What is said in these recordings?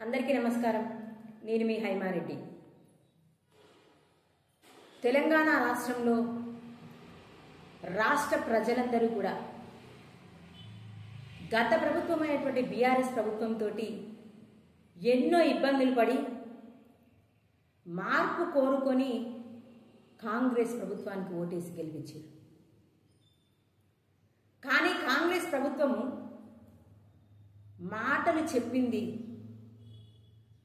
అందరికీ నమస్కారం. నేను మీ హైమారెడ్డి. తెలంగాణ రాష్ట్రంలో రాష్ట్ర ప్రజలందరూ కూడా గత ప్రభుత్వమైనటువంటి బీఆర్ఎస్ ప్రభుత్వంతో ఎన్నో ఇబ్బందులు పడి మార్పు కోరుకొని కాంగ్రెస్ ప్రభుత్వానికి ఓటేసి గెలిపించారు. కానీ కాంగ్రెస్ ప్రభుత్వము మాటలు చెప్పింది,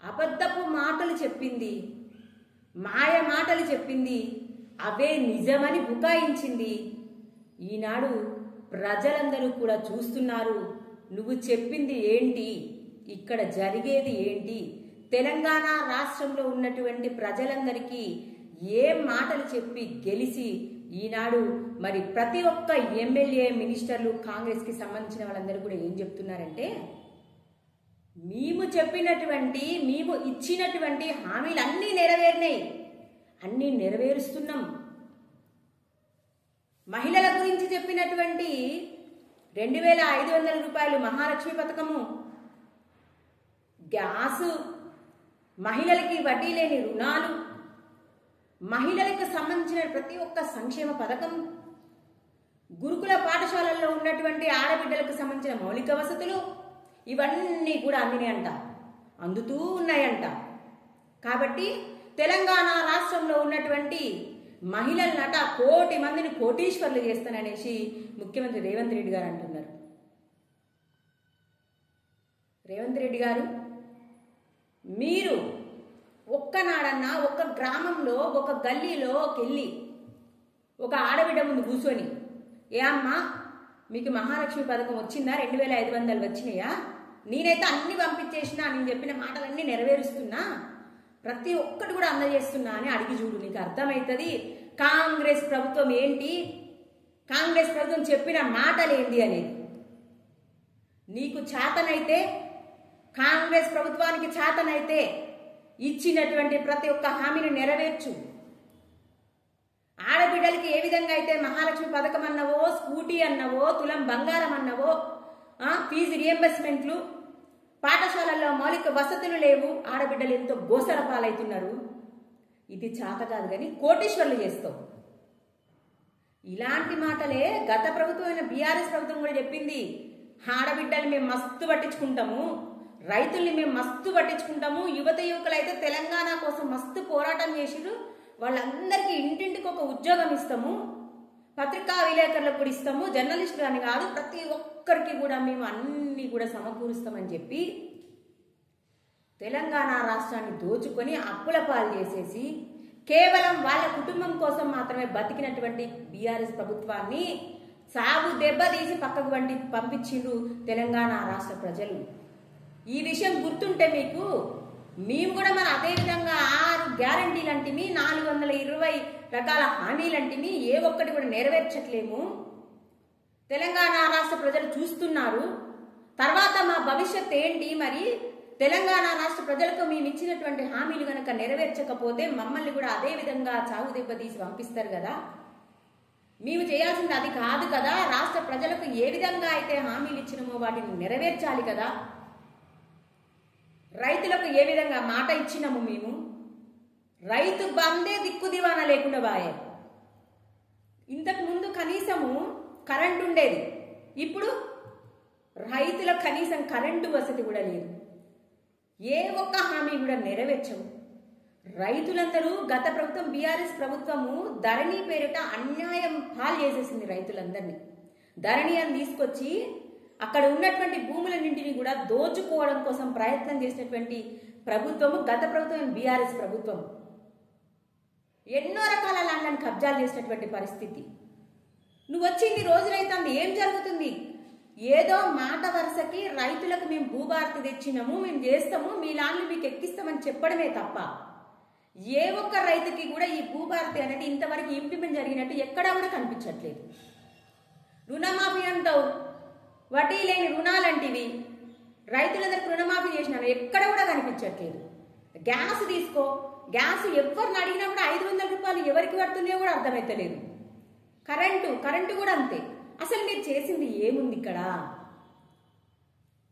అబద్ధపు మాటలు చెప్పింది, మాయ మాటలు చెప్పింది, అవే నిజమని బుకాయించింది. ఈనాడు ప్రజలందరూ కూడా చూస్తున్నారు, నువ్వు చెప్పింది ఏంటి, ఇక్కడ జరిగేది ఏంటి, తెలంగాణ రాష్ట్రంలో ఉన్నటువంటి ప్రజలందరికీ ఏం మాటలు చెప్పి గెలిచి ఈనాడు మరి ప్రతి ఒక్క ఎమ్మెల్యే మినిస్టర్లు కాంగ్రెస్కి సంబంధించిన వాళ్ళందరూ కూడా ఏం చెప్తున్నారంటే, మేము ఇచ్చినటువంటి హామీలు అన్నీ నెరవేరినాయి, అన్నీ నెరవేరుస్తున్నాం. మహిళల గురించి చెప్పినటువంటి 2500 రూపాయలు మహాలక్ష్మి పథకము, గ్యాసు, మహిళలకి వడ్డీ లేని రుణాలు, మహిళలకు సంబంధించిన ప్రతి ఒక్క సంక్షేమ పథకం, గురుకుల పాఠశాలల్లో ఉన్నటువంటి ఆడబిడ్డలకు సంబంధించిన మౌలిక వసతులు, ఇవన్నీ కూడా అందినాయంట, అందుతూ ఉన్నాయంట. కాబట్టి తెలంగాణ రాష్ట్రంలో ఉన్నటువంటి మహిళలనట 1 కోటి మందిని కోటీశ్వర్లు చేస్తాననేసి ముఖ్యమంత్రి రేవంత్ రెడ్డి గారు అంటున్నారు. రేవంత్ రెడ్డి గారు, మీరు ఒక్కనాడన్నా ఒక్క గ్రామంలో ఒక గల్లీలోకి వెళ్ళి ఒక ఆడబిడ్డ ముందు కూర్చొని, ఏ అమ్మా మీకు మహాలక్ష్మి పథకం వచ్చిందా, 2500 వచ్చినాయా, నేనైతే అన్ని పంపించేసినా, నేను చెప్పిన మాటలన్నీ నెరవేరుస్తున్నా, ప్రతి ఒక్కటి కూడా అందజేస్తున్నా అని అడిగి చూడు, నీకు అర్థమవుతుంది కాంగ్రెస్ ప్రభుత్వం ఏంటి, కాంగ్రెస్ ప్రభుత్వం చెప్పిన మాటలు ఏంటి అనేది. నీకు చేతనైతే, కాంగ్రెస్ ప్రభుత్వానికి చేతనైతే ఇచ్చినటువంటి ప్రతి ఒక్క హామీని నెరవేర్చు. ఆడబిడ్డలకి ఏ విధంగా అయితే మహాలక్ష్మి పథకం అన్నవో, స్కూటీ అన్నవో, తులం బంగారం అన్నవో, ఫీజు రియంబర్స్మెంట్లు, పాఠశాలల్లో మౌలిక వసతులు లేవు, ఆడబిడ్డలు ఎంతో గోసర పాలవుతున్నారు. ఇది చేత కాదు కానీ కోటీశ్వర్లు చేస్తావు. ఇలాంటి మాటలే గత ప్రభుత్వమైన బీఆర్ఎస్ ప్రభుత్వం కూడా చెప్పింది. ఆడబిడ్డలు మేము మస్తు పట్టించుకుంటాము, రైతుల్ని మేము మస్తు పట్టించుకుంటాము, యువత యువకులు అయితే తెలంగాణ కోసం మస్తు పోరాటం చేసిరు, వాళ్ళందరికీ ఇంటింటికి ఒక ఉద్యోగం ఇస్తాము, పత్రికా విలేకరులకు కూడా ఇస్తాము, జర్నలిస్టులు అని కాదు ప్రతి ఒక్కరికి కూడా మేము అన్ని కూడా సమకూరుస్తామని చెప్పి తెలంగాణ రాష్ట్రాన్ని దోచుకొని అప్పుల పాలు చేసేసి కేవలం వాళ్ళ కుటుంబం కోసం మాత్రమే బతికినటువంటి బీఆర్ఎస్ ప్రభుత్వాన్ని సాగు దెబ్బతీసి పక్కకు పంపించిండ్రు తెలంగాణ రాష్ట్ర ప్రజలు. ఈ విషయం గుర్తుంటే మీకు, మేము కూడా మన అదేవిధంగా 6 గ్యారంటీలంటివి, 420 రకాల హామీలంటివి ఏ ఒక్కటి కూడా నెరవేర్చట్లేము. తెలంగాణ రాష్ట్ర ప్రజలు చూస్తున్నారు. తర్వాత మా భవిష్యత్ ఏంటి, మరి తెలంగాణ రాష్ట్ర ప్రజలకు మేము ఇచ్చినటువంటి హామీలు కనుక నెరవేర్చకపోతే మమ్మల్ని కూడా అదే విధంగా చావు దెబ్బ తీసి పంపిస్తారు కదా. మేము చేయాల్సింది అది కాదు కదా, రాష్ట్ర ప్రజలకు ఏ విధంగా అయితే హామీలు ఇచ్చినామో వాటిని నెరవేర్చాలి కదా. రైతులకు ఏ విధంగా మాట ఇచ్చినాము మేము, రైతు బందే దిక్కు దివానా లేకుండా బాయే. ఇంతకు ముందు కనీసము కరెంటు ఉండేది, ఇప్పుడు రైతులకు కనీసం కరెంటు వసతి కూడా లేదు. ఏ ఒక్క హామీ కూడా నెరవేర్చవు. రైతులందరూ గత ప్రభుత్వం బీఆర్ఎస్ ప్రభుత్వము ధరణి పేరిట అన్యాయం పాలు చేసేసింది. రైతులందరినీ ధరణి అని తీసుకొచ్చి అక్కడ ఉన్నటువంటి భూములన్నింటినీ కూడా దోచుకోవడం కోసం ప్రయత్నం చేసినటువంటి ప్రభుత్వము గత ప్రభుత్వం బీఆర్ఎస్ ప్రభుత్వం. ఎన్నో రకాల ల్యాండ్లను కబ్జాలు చేసినటువంటి పరిస్థితి. నువ్వు వచ్చింది రోజులైతుంది, ఏం జరుగుతుంది? ఏదో మాట వరుసకి రైతులకు మేము భూభారతి తెచ్చినాము, మేము చేస్తాము, మీ ల్యాండ్లు మీకు ఎక్కిస్తామని చెప్పడమే తప్ప ఏ ఒక్క రైతుకి కూడా ఈ భూభారతి అనేది ఇంతవరకు ఇంప్లిమెంట్ జరిగినట్టు ఎక్కడా కూడా కనిపించట్లేదు. రుణమాఫీ అంటావు, వడ్డీ లేని రుణాలంటివి, రైతులందరికీ రుణమాఫీ చేసినాను, ఎక్కడ కూడా కనిపించట్లేదు. గ్యాస్ తీసుకో, గ్యాస్ ఎవరిని అడిగినా కూడా 500 రూపాయలు ఎవరికి పడుతుందో కూడా అర్థమవుతలేదు. కరెంటు కూడా అంతే. అసలు మీరు చేసింది ఏముంది ఇక్కడ?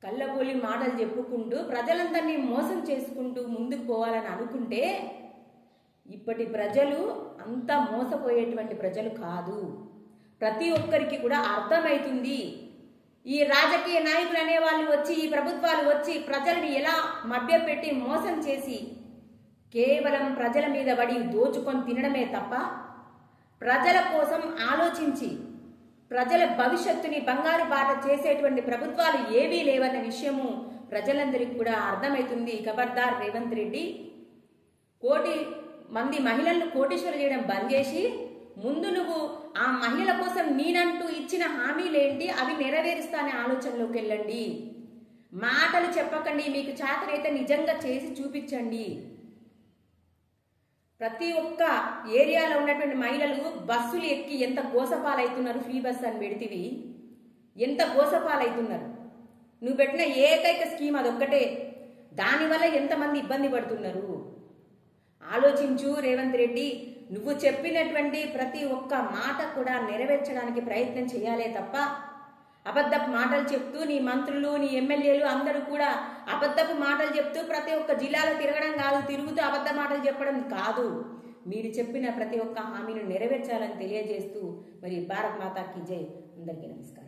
కళ్ళబోలి మాటలు చెప్పుకుంటూ ప్రజలందరినీ మోసం చేసుకుంటూ ముందుకు పోవాలని అనుకుంటే ఇప్పటి ప్రజలు అంతా మోసపోయేటువంటి ప్రజలు కాదు. ప్రతి ఒక్కరికి కూడా అర్థమవుతుంది. ఈ రాజకీయ నాయకులు అనేవాళ్ళు వచ్చి, ఈ ప్రభుత్వాలు వచ్చి ప్రజల్ని ఎలా మభ్యపెట్టి మోసం చేసి కేవలం ప్రజల మీద పడి దోచుకొని తినడమే తప్ప ప్రజల కోసం ఆలోచించి ప్రజల భవిష్యత్తుని బంగారు బాట చేసేటువంటి ప్రభుత్వాలు ఏవీ లేవన్న విషయము ప్రజలందరికీ కూడా అర్థమవుతుంది. ఖబర్దార్ రేవంత్ రెడ్డి, కోటి మంది మహిళలను కోటీశ్వరులు చేయడం బంద్ చేసి ముందు నువ్వు ఆ మహిళల కోసం నేనంటూ ఇచ్చిన హామీలేంటి అవి నెరవేరుస్తానే ఆలోచనలోకి వెళ్ళండి. మాటలు చెప్పకండి, మీకు చేతనైతే నిజంగా చేసి చూపించండి. ప్రతి ఒక్క ఏరియాలో ఉన్నటువంటి మహిళలు బస్సులు ఎక్కి ఎంత గోసపాలవుతున్నారు. ఫ్రీ బస్ అని పెడితివి, ఎంత గోసపాలవుతున్నారు. నువ్వు పెట్టిన ఏకైక స్కీమ్ అదొక్కటే, దానివల్ల ఎంతమంది ఇబ్బంది పడుతున్నారు ఆలోచించు రేవంత్ రెడ్డి. నువ్వు చెప్పినటువంటి ప్రతి ఒక్క మాట కూడా నెరవేర్చడానికి ప్రయత్నం చేయాలే తప్ప అబద్ధపు మాటలు చెప్తూ నీ మంత్రులు నీ ఎమ్మెల్యేలు అందరూ కూడా అబద్ధపు మాటలు చెప్తూ ప్రతి ఒక్క జిల్లాలో తిరగడం కాదు, తిరుగుతూ అబద్ధ మాటలు చెప్పడం కాదు. మీరు చెప్పిన ప్రతి ఒక్క హామీని నెరవేర్చాలని తెలియజేస్తూ మరి భారత్ మాతాకి జై. అందరికీ నమస్కారం.